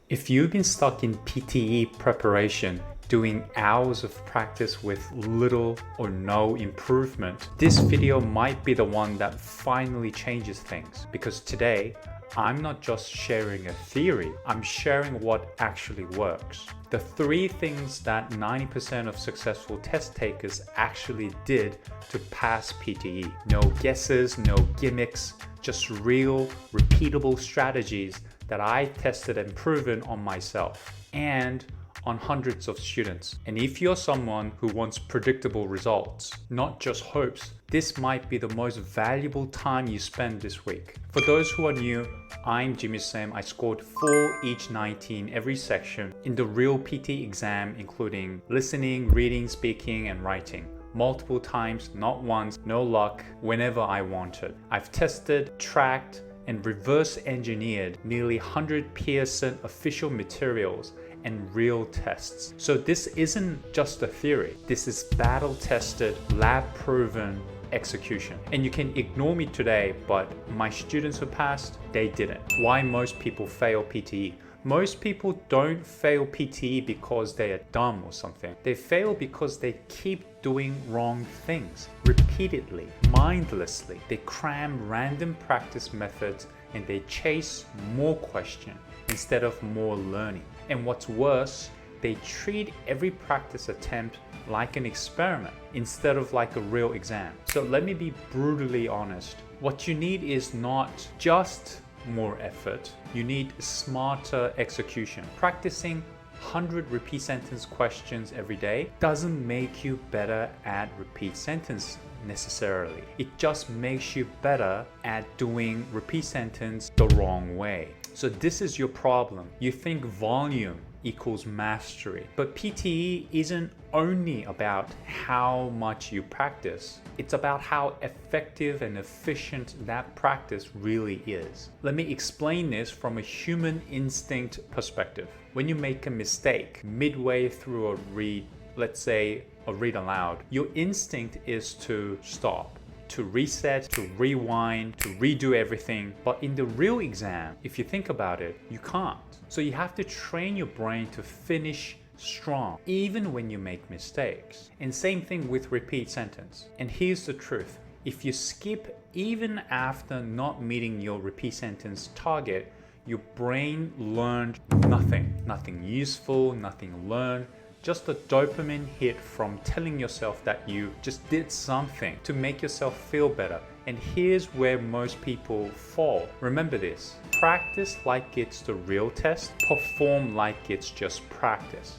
If you've been stuck in PTE preparation, doing hours of practice with little or no improvement, this video might be the one that finally changes things. Because today, I'm not just sharing a theory, I'm sharing what actually works. The 3 things that 90% of successful test takers actually did to pass PTE. No guesses, no gimmicks, just real, repeatable strategies that I tested and proven on myself and on hundreds of students. And if you're someone who wants predictable results, not just hopes, this might be the most valuable time you spend this week. For those who are new, I'm Jimmyssem. I scored 4 each 19 every section in the real PT exam, including listening, reading, speaking, and writing. Multiple times, not once, no luck, whenever I wanted. I've tested, tracked, and reverse engineered nearly 100 Pearson official materials and real tests. So this isn't just a theory. This is battle tested, lab proven execution. And you can ignore me today, but my students who passed, they didn't. Why most people fail PTE? Most people don't fail PTE because they are dumb or something. They fail because they keep doing wrong things repeatedly, mindlessly. They cram random practice methods and they chase more questions instead of more learning. And what's worse, they treat every practice attempt like an experiment instead of like a real exam. So let me be brutally honest. What you need is not just more effort, you need smarter execution. Practicing 100 repeat sentence questions every day doesn't make you better at repeat sentence necessarily. It just makes you better at doing repeat sentence the wrong way. So this is your problem. You think volume equals mastery. But PTE isn't only about how much you practice, it's about how effective and efficient that practice really is. Let me explain this from a human instinct perspective. When you make a mistake midway through a read, let's say a read aloud, your instinct is to stop, to reset, to rewind, to redo everything. But in the real exam, if you think about it, you can't. So you have to train your brain to finish strong, even when you make mistakes. And same thing with repeat sentence. And here's the truth. If you skip even after not meeting your repeat sentence target, your brain learned nothing. Nothing useful, nothing learned. Just a dopamine hit from telling yourself that you just did something to make yourself feel better. And here's where most people fall. Remember this, practice like it's the real test, perform like it's just practice.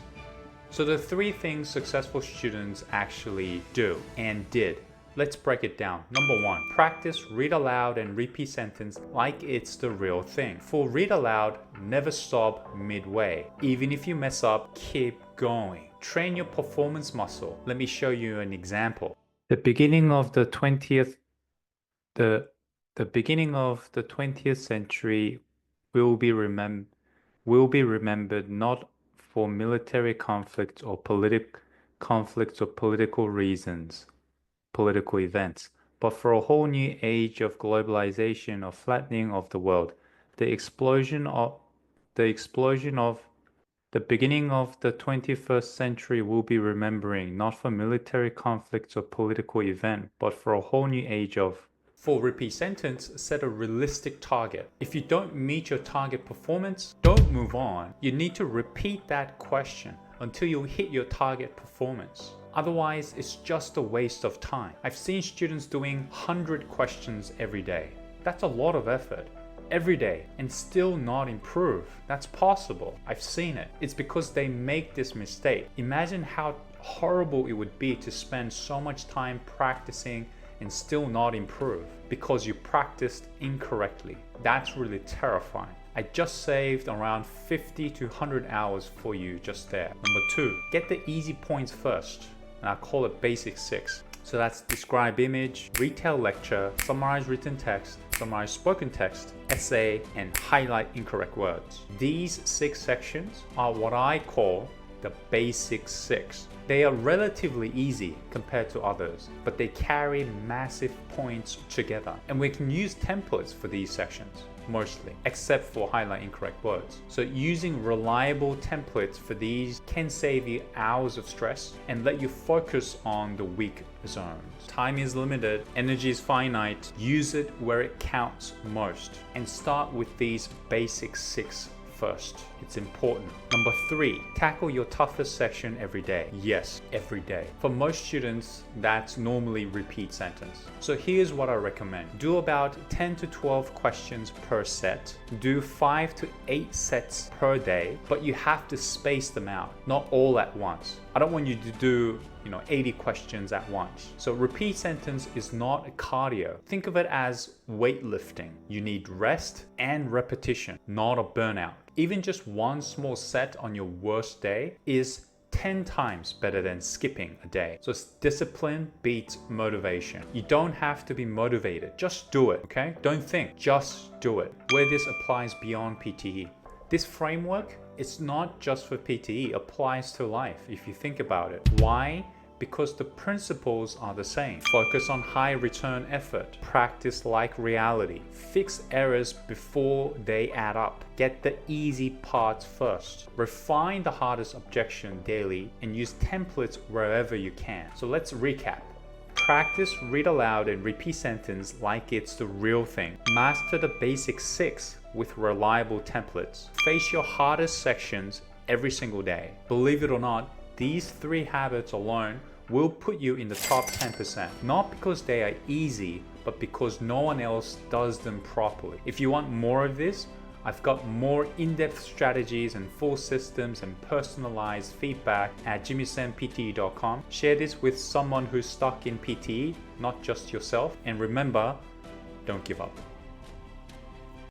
So the 3 things successful students actually do and did. Let's break it down. Number 1, practice read aloud and repeat sentence like it's the real thing. For read aloud, never stop midway. Even if you mess up, keep going. Train your performance muscle. Let me show you an example. The beginning of the 20th century will be remembered not for military conflicts or political reasons, political events, but for a whole new age of globalization, of flattening of the world. The beginning of the 21st century will be remembering not for military conflicts or political event, but for a whole new age of. For repeat sentence, set a realistic target. If you don't meet your target performance, don't move on. You need to repeat that question until you hit your target performance. Otherwise, it's just a waste of time. I've seen students doing 100 questions every day. That's a lot of effort. Every day and still not improve. That's possible. I've seen it. It's because they make this mistake. Imagine how horrible it would be to spend so much time practicing and still not improve because you practiced incorrectly. That's really terrifying. I just saved around 50 to 100 hours for you just there. Number 2, get the easy points first. And I call it basic 6. So that's describe image, retell lecture, summarize written text, summarize spoken text, essay, and highlight incorrect words. These 6 sections are what I call the basic 6. They are relatively easy compared to others, but they carry massive points together. And we can use templates for these sections. mostly, except for highlight incorrect words. So using reliable templates for these can save you hours of stress and let you focus on the weak zones. Time is limited, energy is finite, use it where it counts most, and start with these basic 6 first. It's important. Number 3, tackle your toughest section every day. Yes, every day. For most students, that's normally repeat sentence. So here's what I recommend. Do about 10 to 12 questions per set. Do 5 to 8 sets per day, but you have to space them out, not all at once. I don't want you to do 80 questions at once. So repeat sentence is not a cardio. Think of it as weightlifting. You need rest and repetition, not a burnout. Even just one small set on your worst day is 10 times better than skipping a day. So discipline beats motivation. You don't have to be motivated. Just do it, okay? Don't think, just do it. Where this applies beyond PTE. This framework, it's not just for PTE, it applies to life if you think about it. Why? Because the principles are the same. Focus on high return effort. Practice like reality. Fix errors before they add up. Get the easy parts first. Refine the hardest objection daily and use templates wherever you can. So let's recap. Practice read aloud and repeat sentence like it's the real thing. Master the basic 6 with reliable templates. Face your hardest sections every single day. Believe it or not, these 3 habits alone will put you in the top 10%. Not because they are easy, but because no one else does them properly. If you want more of this, I've got more in-depth strategies and full systems and personalized feedback at jimmyssempte.com. Share this with someone who's stuck in PTE, not just yourself. And remember, don't give up.